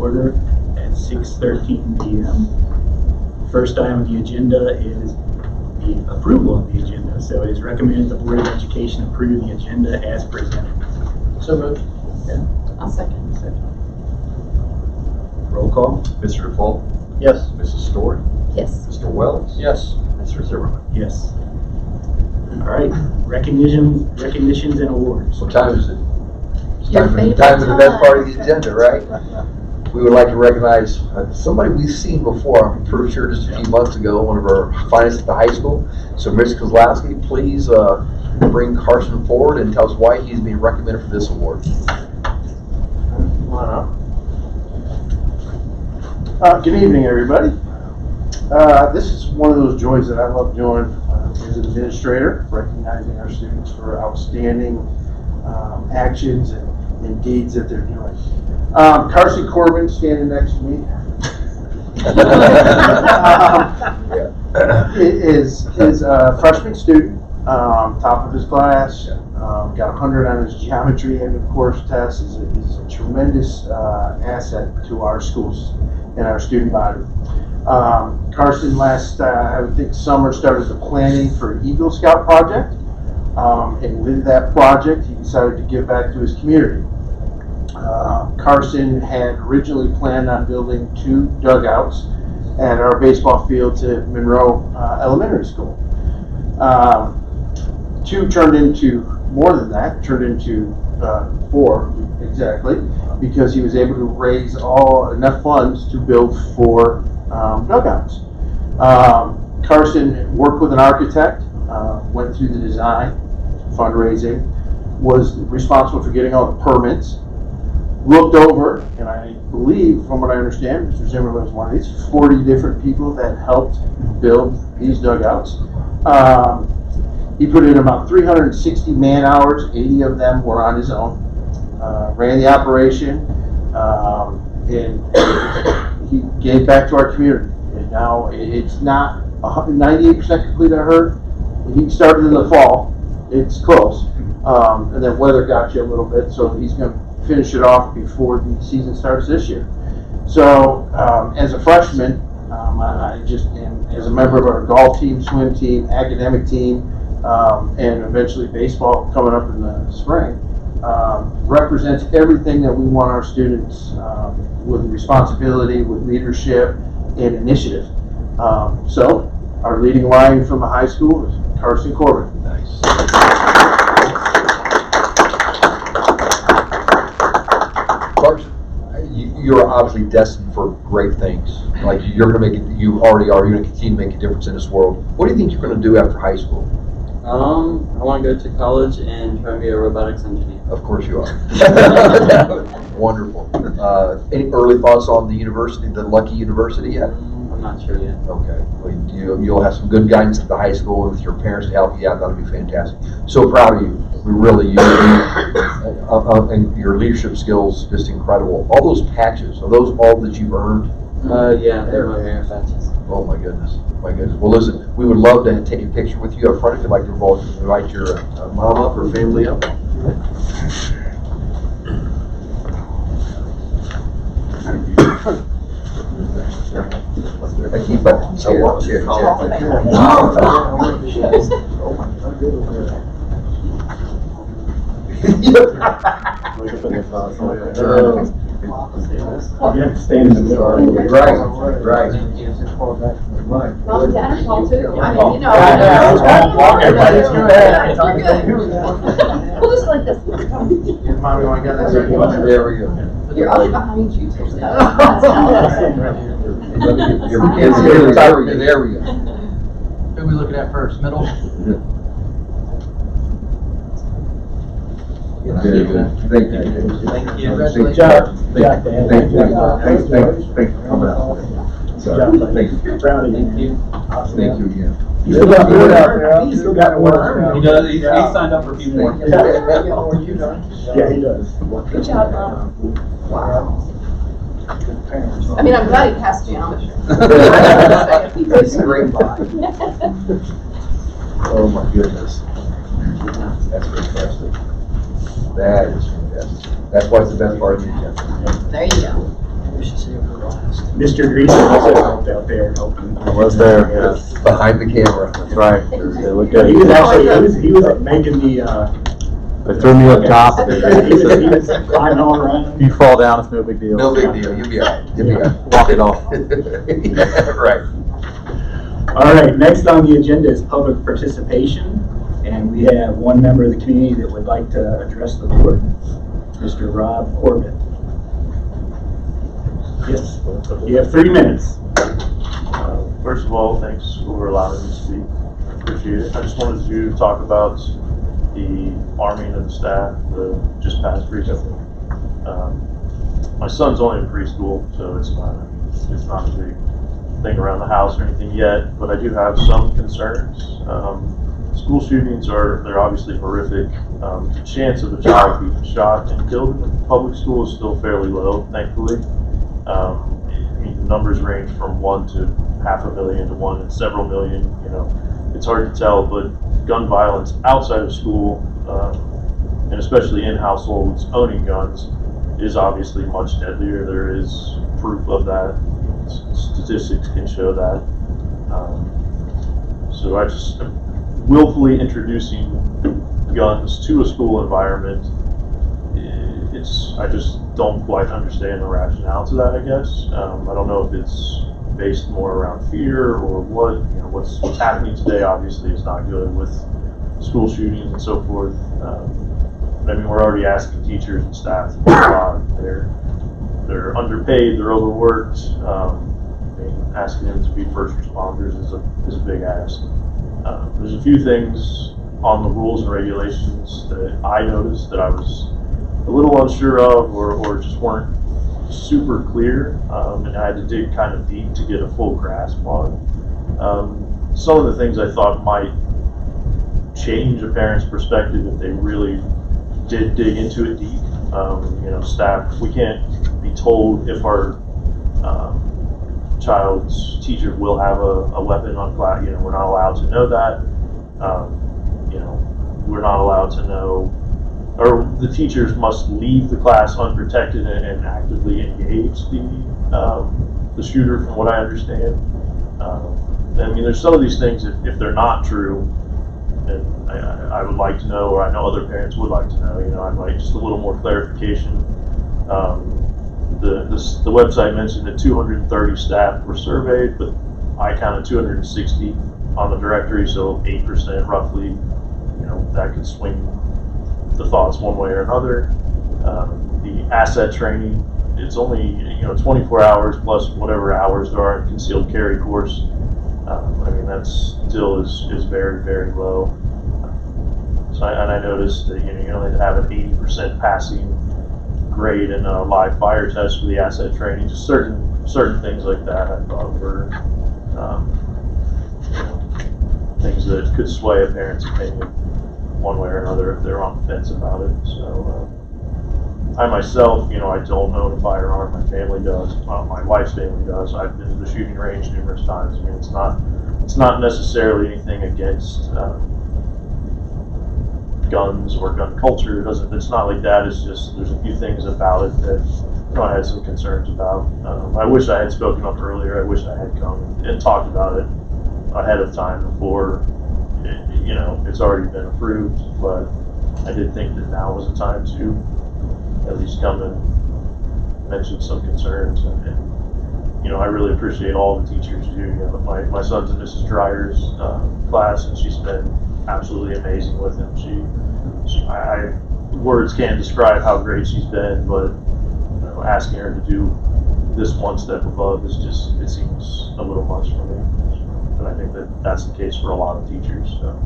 order at 6:13 p.m. First item on the agenda is the approval of the agenda. So it is recommended the Board of Education approve the agenda as presented. So moved. I'll second. Roll call. Mr. DePaul? Yes. Mrs. Story? Yes. Mr. Wells? Yes. Mr. Zimmerman? Yes. All right. Recognitions and awards. What time is it? It's Your time for favorite the best time. part of the agenda, right? We would like to recognize somebody we've seen before, I'm pretty sure just a few months ago, one of our finest at the high school. So Ms. Kozlowski, please bring Carson forward and tell us why he's being recommended for this award. Come on up. Good evening, everybody. This is one of those joys that I love doing as an administrator, recognizing our students for outstanding actions and deeds that they're doing. Carson Corbin standing next to me is a freshman student, top of his class, got 100 on his geometry end of course test, is a tremendous asset to our schools and our student body. Carson last, I think summer, started the planning for an Eagle Scout project, and with that project he decided to give back to his community. Carson had originally planned on building 2 dugouts at our baseball field to Monroe Elementary School. 2 turned into more than that, turned into 4 exactly, because he was able to raise enough funds to build 4 dugouts. Carson worked with an architect, went through the design, fundraising, was responsible for getting all the permits, looked over, and I believe, from what I understand, Mr. Zimmerman was one of these, 40 different people that helped build these dugouts. He put in about 360 man hours, 80 of them were on his own, ran the operation, and he gave back to our community. And now it's not 98% complete, I heard. He started in the fall, it's close, and then weather got you a little bit, so he's going to finish it off before the season starts this year. So as a freshman, I just am, as a member of our golf team, swim team, academic team, and eventually baseball coming up in the spring, represents everything that we want our students with responsibility, with leadership, and initiative. So our leading line from the high school is Carson Corbin. Nice. Carson, you're obviously destined for great things. Like you're going to make it, you already are. You're going to continue to make a difference in this world. What do you think you're going to do after high school? I want to go to college and try to be a robotics engineer. Of course you are. Wonderful. Any early thoughts on the university, the Lucky University yet? I'm not sure yet. Okay. Well, you'll have some good guidance at the high school with your parents to help you out. That'll be fantastic. So proud of you. We really, and your leadership skills, just incredible. All those patches, are those all that you've earned? Yeah, they're my parents' patches. Oh my goodness. My goodness. Well, listen, we would love to take a picture with you up front if you'd like to invite your mom up or family up. I keep up. Cheer. Yeah, stay in the middle. Right. Mom and Dad are tall too. I mean, you know. Everybody's good. We'll just like this. Mommy, want to get this? There we go. You're only behind you too. So Your kids here. There we go. Who are we looking at first? Middle? Very good. Thank you. Thank you. Good job. Thank you. Thank you. Thank you for coming out. Thank you. Proud of you. Thank you. Thank you again. You still got one out there. You still got one. He does. He signed up for a few more. Yeah, he does. good job, Mom. Wow. I mean, I'm glad he passed geometry. It's a great body. Oh my goodness. That's fantastic. That is fantastic. That's why it's the best part of the agenda. There you go. Mr. Green also helped out there helping. I was there, yes. Behind the camera. That's right. They look Yeah, good. he was actually, he was making the, They threw me up top. he was climbing all around. If you fall down, it's no big deal. No big deal, you'll be all right. You'll be all right. Walk it off. Yeah, right. All right, next on the agenda is public participation. And we have one member of the community that would like to address the board, Mr. Rob Corbett. Yes, you have 3 minutes. First of all, thanks for allowing me to speak. Appreciate it. I just wanted to talk about the arming of the staff, the just passed recently. My son's only in preschool, so it's not a big thing around the house or anything yet, but I do have some concerns. School shootings they're obviously horrific. The chance of a child being shot and killed in public school is still fairly low, thankfully. I mean, the numbers range from 1 to 500,000 to 1 and several million. You know, it's hard to tell, but gun violence outside of school, and especially in households owning guns, is obviously much deadlier. There is proof of that. Statistics can show that. So I just willfully introducing guns to a school environment, I just don't quite understand the rationale to that, I guess. I don't know if it's based more around fear or what. You know, what's happening today obviously is not good with school shootings and so forth. I mean, we're already asking teachers and staff to do a lot. They're underpaid, they're overworked. I mean, asking them to be first responders is a big ask. There's a few things on the rules and regulations that I noticed that I was a little unsure of or just weren't super clear, and I had to dig kind of deep to get a full grasp on. Some of the things I thought might change a parent's perspective if they really did dig into it deep. You know, staff, we can't be told if our child's teacher will have a weapon on class. You know, we're not allowed to know that. You know, we're not allowed to know, or the teachers must leave the class unprotected and actively engage the shooter, from what I understand. I mean, there's some of these things, if they're not true, and I would like to know, or I know other parents would like to know, you know, I'd like just a little more clarification. The website mentioned that 230 staff were surveyed, but I counted 260 on the directory, so 8% roughly. You know, that could swing the thoughts one way or another. The asset training, it's only 24 hours plus whatever hours there are in concealed carry course. I mean, that still is very, very low. So I noticed that you only have an 80% passing grade in a live fire test for the asset training. Just certain things like that I thought were things that could sway a parent's opinion one way or another if they're on the fence about it. So I myself, I don't own a firearm. My family does. My wife's family does. I've been to the shooting range numerous times. I mean, it's not necessarily anything against guns or gun culture. It's not like that. It's just there's a few things about it that I had some concerns about. I wish I had spoken up earlier. I wish I had come and talked about it ahead of time before it's already been approved. But I did think that now was the time to at least come and mention some concerns. And I really appreciate all the teachers do. My son's in Mrs. Dreyer's class, and she's been absolutely amazing with him. Words can't describe how great she's been, but asking her to do this one step above it seems a little much for me. But I think that's the case for a lot of teachers. So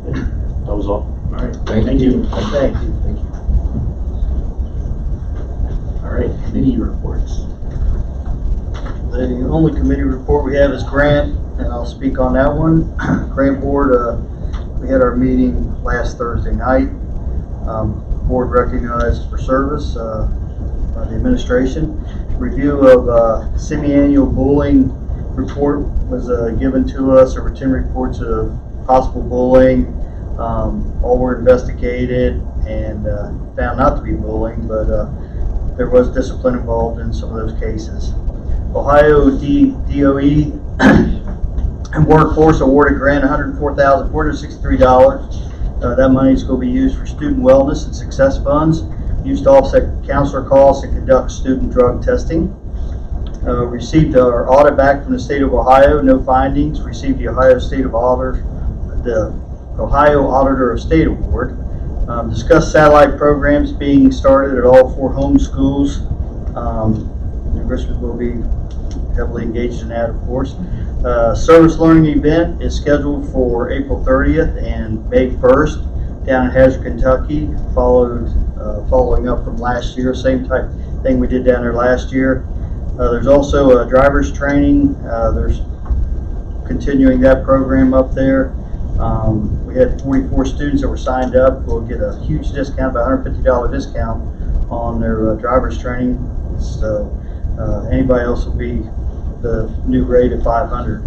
yeah, that was all. All right. Thank you. Thank you. All right, committee reports. The only committee report we have is grant, and I'll speak on that one. Grant board, we had our meeting last Thursday night. Board recognized for service by the administration. Review of semi-annual bullying report was given to us. There were 10 reports of possible bullying. All were investigated and found not to be bullying, but there was discipline involved in some of those cases. Ohio DOE and Workforce awarded grant $104,463. That money is going to be used for student wellness and success funds, used to offset counselor costs and conduct student drug testing. Received our audit back from the state of Ohio, no findings. Received the Ohio Auditor of State Award. Discussed satellite programs being started at all 4 home schools. Richmond will be heavily engaged in that, of course. Service learning event is scheduled for April 30th and May 1st down in Hazard, Kentucky, following up from last year, same type thing we did down there last year. There's also a driver's training. There's continuing that program up there. We had 44 students that were signed up. We'll get a huge discount, about $150 discount on their driver's training. So anybody else will be the new rate of $500.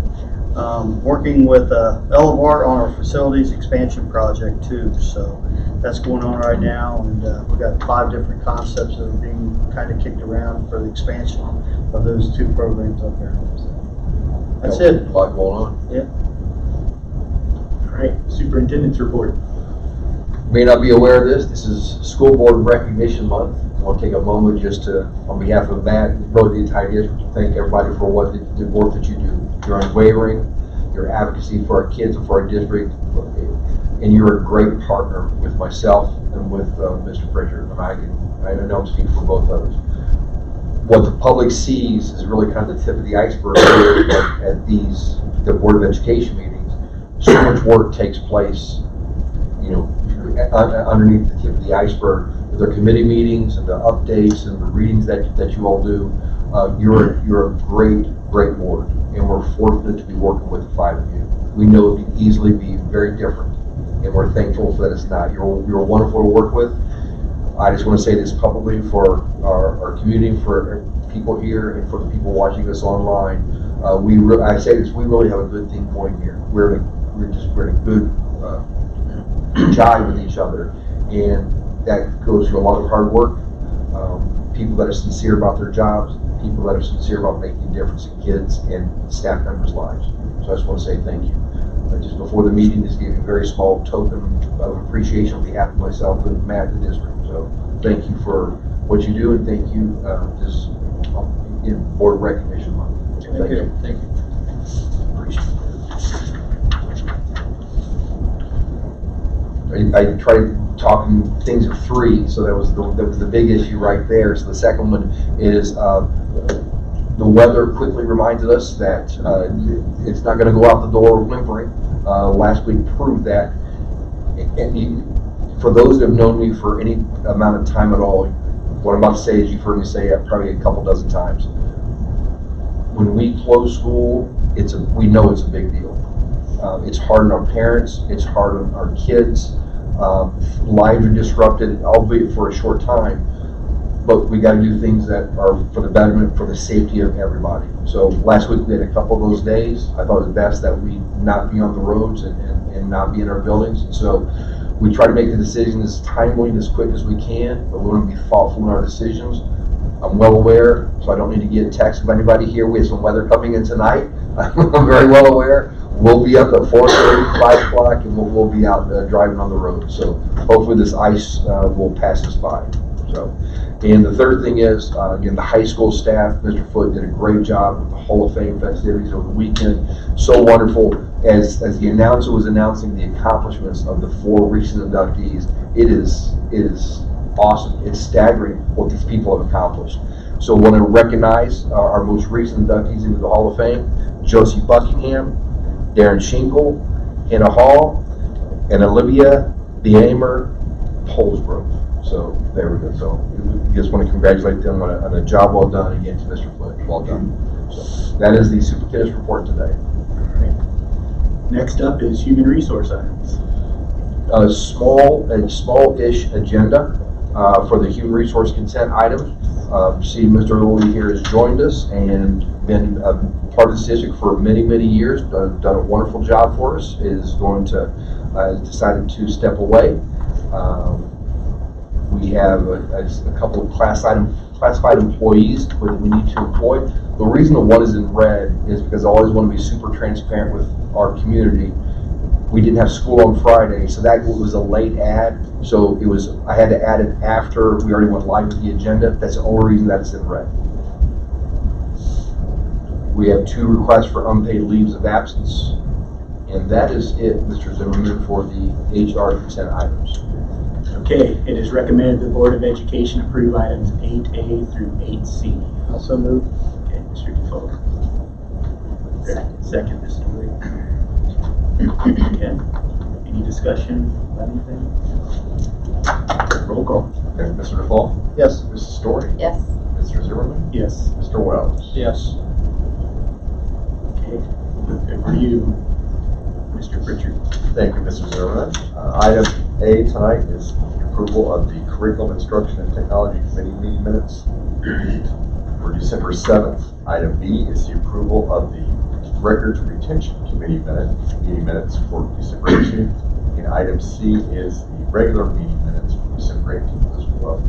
Working with Elevar on our facilities expansion project too. So that's going on right now, and we've got 5 different concepts that are being kind of kicked around for the expansion of those 2 programs up there. So that's it. A lot going on. Yeah. All right, superintendent's report. You may not be aware of this. This is School Board Recognition Month. I want to take a moment just to, on behalf of Matt and really the entire district, to thank everybody for what the work that you do. Your unwavering, your advocacy for our kids and for our district, and you're a great partner with myself and with Mr. Pritchard. And I know I'm speaking for both of us. What the public sees is really kind of the tip of the iceberg at the Board of Education meetings. So much work takes place, underneath the tip of the iceberg. Their committee meetings and the updates and the readings that you all do. You're a great board, and we're fortunate to be working with the 5 of you. We know it can easily be very different, and we're thankful that it's not. You're wonderful to work with. I just want to say this publicly for our community, for people here, and for the people watching us online. I say this: we really have a good thing going here. We're in a good jive with each other, and that goes through a lot of hard work. People that are sincere about their jobs, people that are sincere about making a difference in kids and staff members' lives. So I just want to say thank you. Just before the meeting, just gave you a very small token of appreciation on behalf of myself and Matt and the district. So thank you for what you do, and thank you in Board Recognition Month. Thank you. Thank you. I tried talking things at 3, so that was the big issue right there. So the second one is the weather quickly reminded us that it's not going to go out the door whimpering. Last week proved that. And for those that have known me for any amount of time at all, what I'm about to say is you've heard me say it probably a couple dozen times. When we close school, we know it's a big deal. It's hard on our parents. It's hard on our kids. Lives are disrupted, albeit for a short time. But we got to do things that are for the betterment, for the safety of everybody. So last week we had a couple of those days. I thought it was best that we not be on the roads and not be in our buildings. And so we try to make the decision as timely and as quick as we can, but we want to be thoughtful in our decisions. I'm well aware, so I don't need to get a text of anybody here. We have some weather coming in tonight. I'm very well aware. We'll be up at 4:30, 5 o'clock, and we'll be out driving on the road. So hopefully this ice will pass us by. So, and the third thing is, again, the high school staff, Mr. Foote did a great job with the Hall of Fame festivities over the weekend. So wonderful. As the announcer was announcing the accomplishments of the 4 recent inductees, it is awesome. It's staggering what these people have accomplished. So I want to recognize our most recent inductees into the Hall of Fame: Josie Buckingham, Darren Shinkle, Hannah Hall, and Olivia Beamer Polsbrook. So there we go. So we just want to congratulate them on a job well done again to Mr. Foote. Well done. So that is the superintendent's report today. Next up is human resource items. A small-ish agenda for the human resource consent items. See, Mr. Lilly here has joined us and been part of the district for many, many years. Done a wonderful job for us. Is going to decided to step away. We have a couple of class item classified employees that we need to employ. The reason the one is in red is because I always want to be super transparent with our community. We didn't have school on Friday, so that was a late add. So I had to add it after we already went live with the agenda. That's the only reason that's in red. We have 2 requests for unpaid leaves of absence. And that is it, Mr. Zimmerman, for the HR consent items. Okay, it is recommended the Board of Education approve items 8A through 8C. Also move. Okay, Mr. Defoe. Second, Ms. Story. Okay, any discussion about anything? Roll call. Okay, Mr. Default? Yes. Mrs. Story? Yes. Mr. Zimmerman? Yes. Mr. Wells? Yes. Okay, good for you, Mr. Pritchard. Thank you, Mr. Zimmerman. Item A tonight is approval of the Curriculum Instruction and Technology Committee meeting minutes for December 7th. Item B is the approval of the Records Retention Committee meeting minutes for December 18th. And item C is the regular meeting minutes for December 18th as well.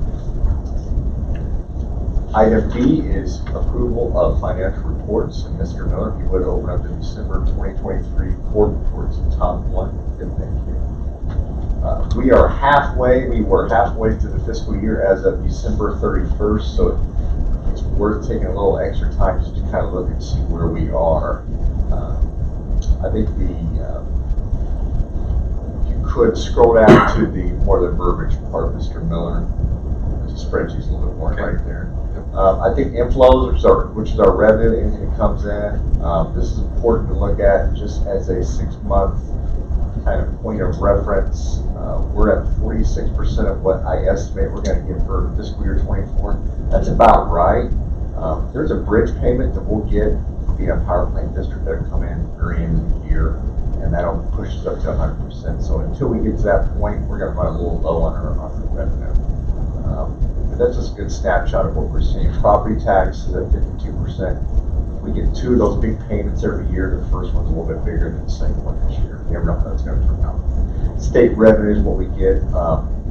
Item D is approval of financial reports. And Mr. Miller, if you would open up the December 2023 board reports, the top one. Good, thank you. We were halfway through the fiscal year as of December 31st, so it's worth taking a little extra time just to kind of look and see where we are. I think if you could scroll down to the more the verbiage part, Mr. Miller, the spreadsheet's a little bit more right there. I think inflows, which is our revenue, anything that comes in. This is important to look at just as a 6-month kind of point of reference. We're at 46% of what I estimate we're going to get for fiscal year 24. That's about right. There's a bridge payment that we'll get via power plant district that'll come in very end of the year, and that'll push us up to 100%. So until we get to that point, we're going to run a little low on our revenue. But that's just a good snapshot of what we're seeing. Property tax is at 52%. We get 2 of those big payments every year. The first one's a little bit bigger than the second one this year. You never know how it's going to turn out. State revenue is what we get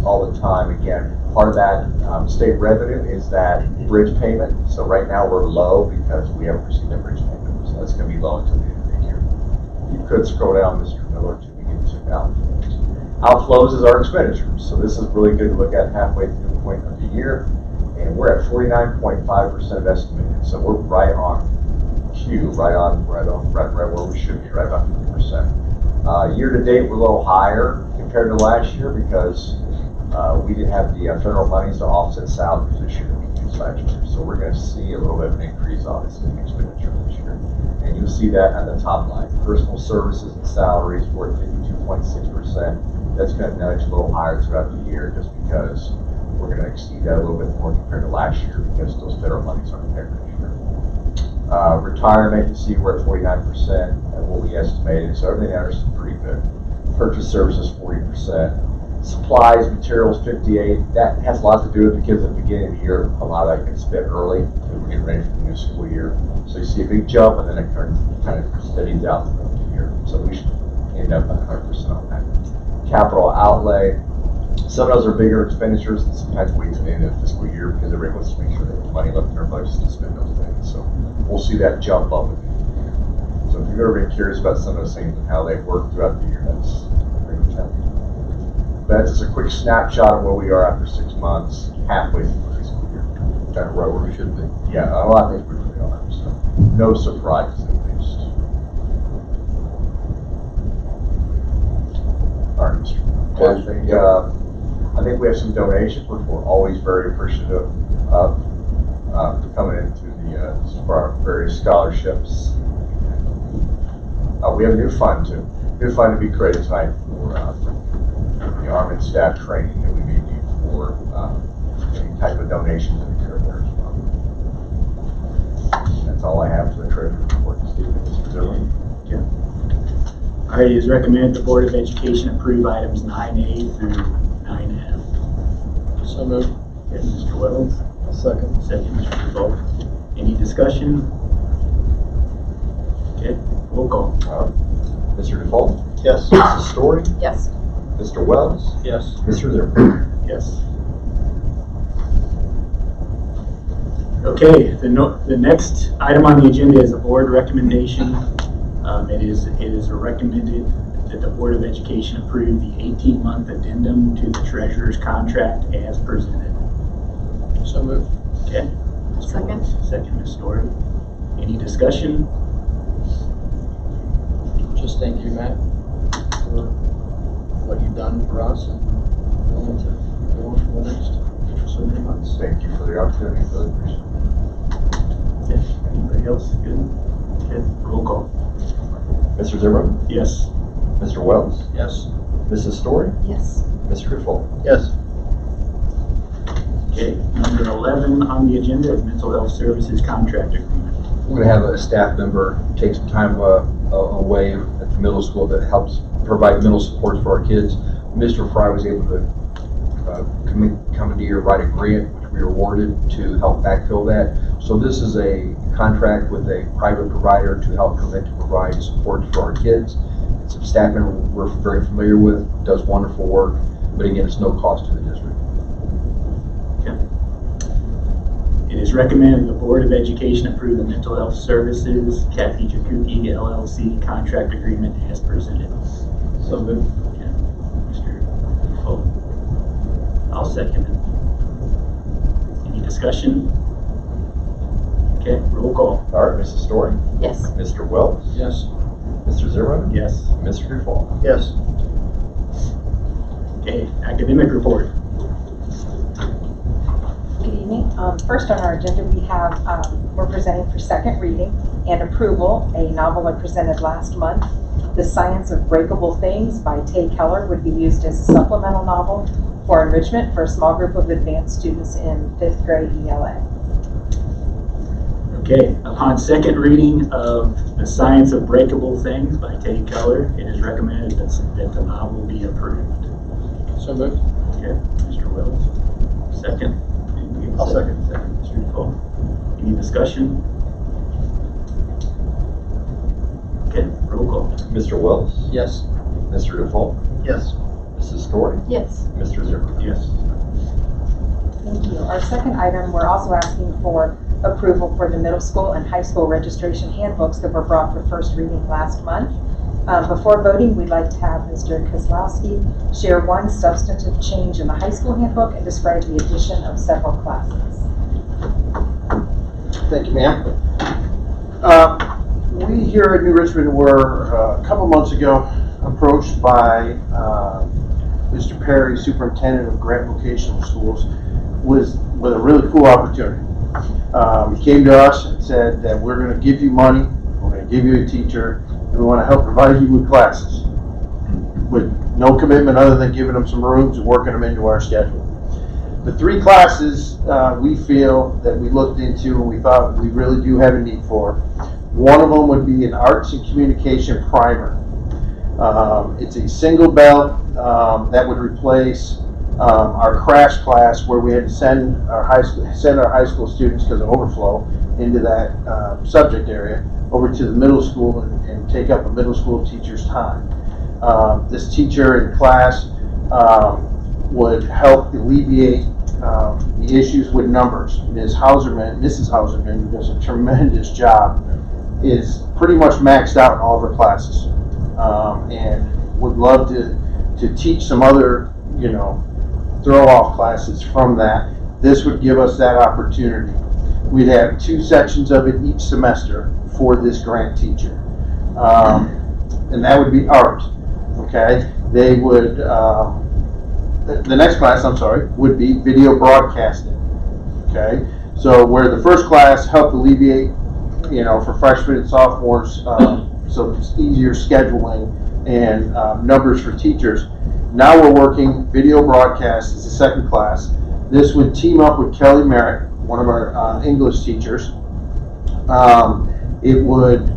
all the time. Again, part of that state revenue is that bridge payment. So right now we're low because we haven't received that bridge payment. So that's going to be low until the end of the year. You could scroll down, Mr. Miller, to begin to outflows. Outflows is our expenditures. So this is really good to look at halfway through the point of the year. And we're at 49.5% of estimated. So we're right on cue, right where we should be, right about 50%. Year to date, we're a little higher compared to last year because we didn't have the federal monies to offset salaries this year that we used last year. So we're going to see a little bit of an increase, obviously, in expenditure this year. And you'll see that on the top line. Personal services and salaries, we're at 52.6%. That's going to nudge a little higher throughout the year just because we're going to exceed that a little bit more compared to last year because those federal monies aren't there this year. Retirement, you see we're at 49% of what we estimated, so everything else is pretty good. Purchase services, 40%. Supplies, materials, 58%. That has a lot to do with because at the beginning of the year, a lot of that gets spent early because we're getting ready for the new school year. So you see a big jump and then it kind of steadies out throughout the year. So we should end up at 100% on that. Capital outlay. Some of those are bigger expenditures and sometimes wait till the end of the fiscal year because everybody wants to make sure they have money left in their budgets to spend those things. So we'll see that jump up again. So if you've ever been curious about some of those things and how they work throughout the year, that's pretty much happening. That's just a quick snapshot of where we are after 6 months, halfway through the fiscal year. Kind of right where we should be. Yeah, a lot of things we really are. So no surprises at least. All right, Mr. I think we have some donations, which we're always very appreciative of, coming into for our various scholarships. We have a new fund too. New fund to be created tonight for the Army and staff training that we may need for any type of donations that occur there as well. That's all I have for the treasury report. Mr. Zimmerman. Yeah. All right, it is recommended the Board of Education approve items 9A through 9F. So moved. Okay, Mr. Wells. Second. Second, Mr. Devoe. Any discussion? Okay, roll call. Mr. Default? Yes. Mrs. Story? Yes. Mr. Wells? Yes. Mr. Zimmerman. Yes. Okay, the next item on the agenda is a board recommendation. It is recommended that the Board of Education approve the 18-month addendum to the treasurer's contract as presented. So moved. Okay. Second. Second, Ms. Story. Any discussion? Just thank you, Matt, for what you've done for us and willing to go on for the next so many months. Thank you for the opportunity, really appreciate it. Okay. Anybody else? Good. Okay. Roll call. Mr. Zimmerman, Yes. Mr. Wells, Yes. Mrs. Story, Yes. Mr. Dufault. Yes. Okay. Number 11 on the agenda is mental health services contract agreement. We're gonna have a staff member take some time away at the middle school that helps provide mental support for our kids. Mr. Fry was able to commandeer, write a grant, which we were awarded to help backfill that. So this is a contract with a private provider to help come in to provide support for our kids. It's a staff member we're very familiar with, does wonderful work, but again, it's no cost to the district. It is recommended the Board of Education approve the mental health services Kathy Jakuki LLC contract agreement as presented. So moved. Okay. Mr. Dufault. I'll second it. Any discussion? Okay, roll call. All right, Mrs. Story, Yes. Mr. Wells, Yes. Mr. Zimmerman, Yes. Mr. Dufault. Yes. Okay, academic report. Good evening. First on our agenda, we have, we're presenting for second reading and approval, a novel I presented last month. The Science of Breakable Things by Tay Keller would be used as a supplemental novel for enrichment for a small group of advanced students in 5th grade ELA. Okay, upon second reading of The Science of Breakable Things by Tay Keller, it is recommended that the novel be approved. So moved. Okay, Mr. Wells. Second. I'll second. Second, Mr. Dufault. Any discussion? Okay, roll call. Mr. Wells, Yes. Mr. Dufault, Yes. Mrs. Story, Yes. Mr. Zimmerman. Yes. Thank you. Our second item, we're also asking for approval for the middle school and high school registration handbooks that were brought for first reading last month. Before voting, we'd like to have Mr. Kozlowski share one substantive change in the high school handbook and describe the addition of several classes. Thank you, ma'am. We here at New Richmond were a couple months ago approached by Mr. Perry, superintendent of Grant Vocational Schools, with a really cool opportunity. He came to us and said that we're going to give you money, we're going to give you a teacher, and we want to help provide you with classes with no commitment other than giving them some rooms and working them into our schedule. The three classes we feel that we looked into and we thought we really do have a need for. One of them would be an arts and communication primer. It's a single bell that would replace our crash class where we had to send our high school students because of overflow into that subject area over to the middle school and take up a middle school teacher's time. This teacher in class would help alleviate the issues with numbers. Mrs. Hauserman, who does a tremendous job, is pretty much maxed out in all of her classes, and would love to teach some other, throw-off classes from that. This would give us that opportunity. We'd have 2 sections of it each semester for this grant teacher, and that would be art. Okay, they would. The next class, would be video broadcasting. Okay, so where the first class helped alleviate, for freshmen and sophomores, so it's easier scheduling and numbers for teachers. Now we're working video broadcast as a second class. This would team up with Kelly Merritt, one of our English teachers. It would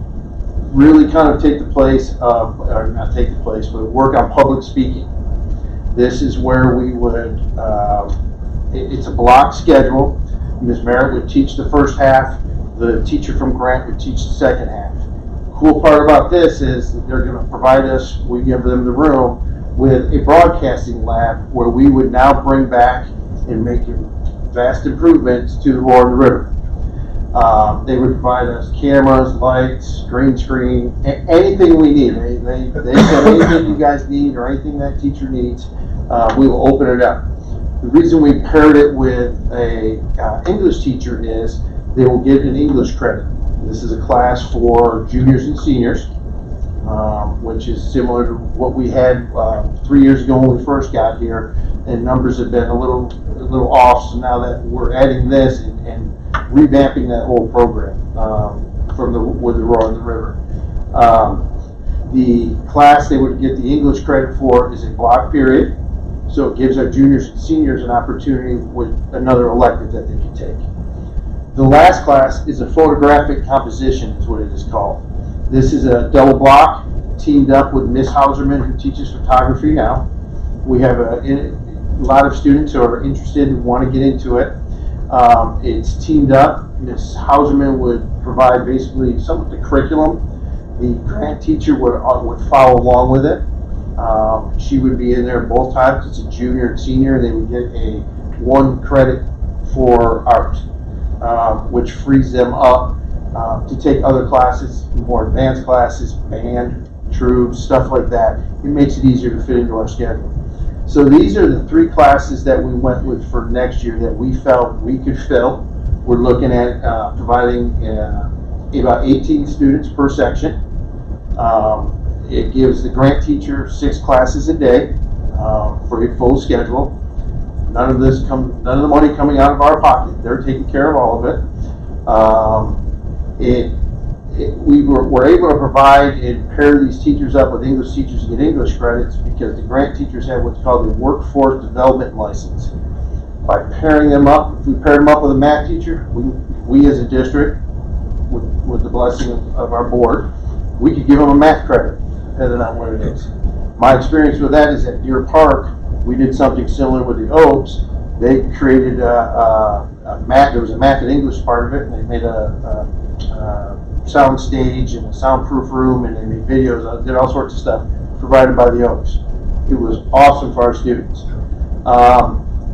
really kind of take the place of, or not take the place, but work on public speaking. This is where we would, it's a block schedule. Ms. Merritt would teach the first half, the teacher from Grant would teach the second half. Cool part about this is that they're going to provide us, we give them the room, with a broadcasting lab where we would now bring back and make vast improvements to the Roaring River. They would provide us cameras, lights, green screen, anything we need. They said anything you guys need or anything that teacher needs, we will open it up. The reason we paired it with a English teacher is they will get an English credit. This is a class for juniors and seniors, which is similar to what we had 3 years ago when we first got here, and numbers have been a little off. So now that we're adding this and revamping that whole program with the Roar on the River. The class they would get the English credit for is a block period, so it gives our juniors and seniors an opportunity with another elective that they can take. The last class is a photographic composition, is what it is called. This is a double block teamed up with Miss Hauserman, who teaches photography now. We have a lot of students who are interested and want to get into it. It's teamed up. Miss Hauserman would provide basically some of the curriculum. The grant teacher would follow along with it. She would be in there both times. It's a junior and senior. They would get a 1 credit for art, which frees them up to take other classes, more advanced classes, band, troops, stuff like that. It makes it easier to fit into our schedule. So these are the 3 classes that we went with for next year that we felt we could fill. We're looking at providing about 18 students per section. It gives the grant teacher 6 classes a day for a full schedule. None of the money coming out of our pocket. They're taking care of all of it. We were able to provide and pair these teachers up with English teachers to get English credits because the grant teachers have what's called a workforce development license. By pairing them up, if we paired them up with a math teacher, we as a district, with the blessing of our board, we could give them a math credit, depending on what it is. My experience with that is at Deer Park, we did something similar with the Oaks. They created a math, there was a math and English part of it, and they made a sound stage and a soundproof room, and they made videos, did all sorts of stuff provided by the Oaks. It was awesome for our students.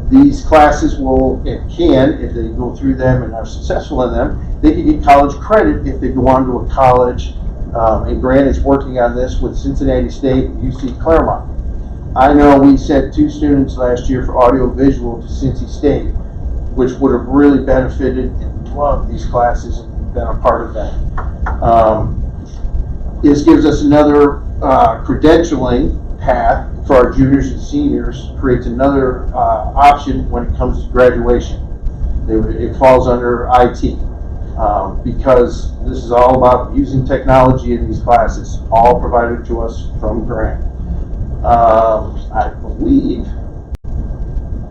These classes will, and can, if they go through them and are successful in them, they can get college credit if they go on to a college. And Grant is working on this with Cincinnati State and UC Claremont. I know we sent 2 students last year for audio visual to Cincy State, which would have really benefited and loved these classes and been a part of that. This gives us another credentialing path for our juniors and seniors, creates another option when it comes to graduation. It falls under IT because this is all about using technology in these classes, all provided to us from Grant. I believe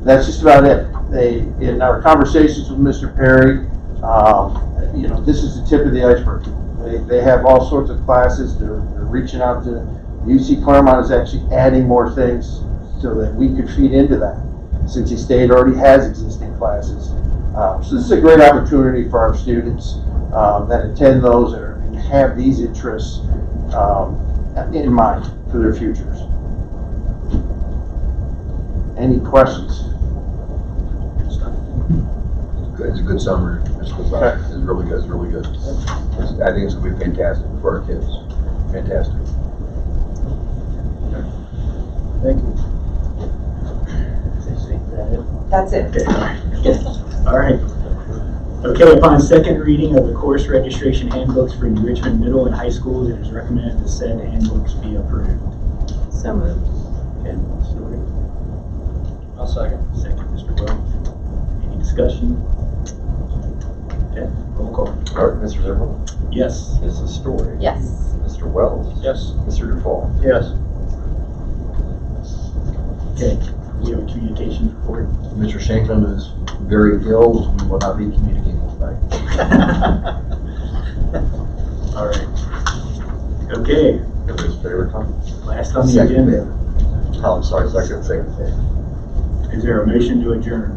that's just about it. In our conversations with Mr. Perry, this is the tip of the iceberg. They have all sorts of classes. They're reaching out to UC Claremont is actually adding more things so that we could feed into that. Cincy State already has existing classes. So this is a great opportunity for our students that attend those and have these interests in mind for their futures. Any questions? It's a good summary. It's really good. It's really good. I think it's going to be fantastic for our kids. Fantastic. Thank you. That's it. All right. Okay, upon second reading of the course registration handbooks for New Richmond Middle and High Schools, it is recommended that said handbooks be approved. So moved. Okay, Story. I'll second. Second, Mr. Wells. Any discussion? Okay, roll call. All right, Mr. Zimmerman, Yes. Mrs. Story, Yes. Mr. Wells, Yes. Mr. Dufault. Yes. Okay, we have a communications report. Mr. Shanklin is very ill. We will not be communicating tonight. All right. Okay, And his favorite time? last on the Second. agenda. Oh, I'm sorry, second. Is there a motion to adjourn?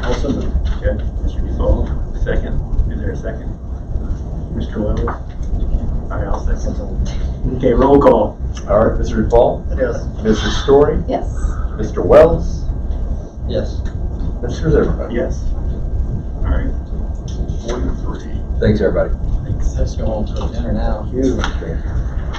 Also moved. Okay, Mr. Dufault, second. Is there a second? Mr. Wells? All right, I'll second. Okay, roll call. All right, Mr. Dufault, Yes. Mrs. Story, Yes. Mr. Wells, Yes. Mr. Zimmerman. Yes. All right. 43. Thanks, everybody. Let's go home for dinner now. Thank you.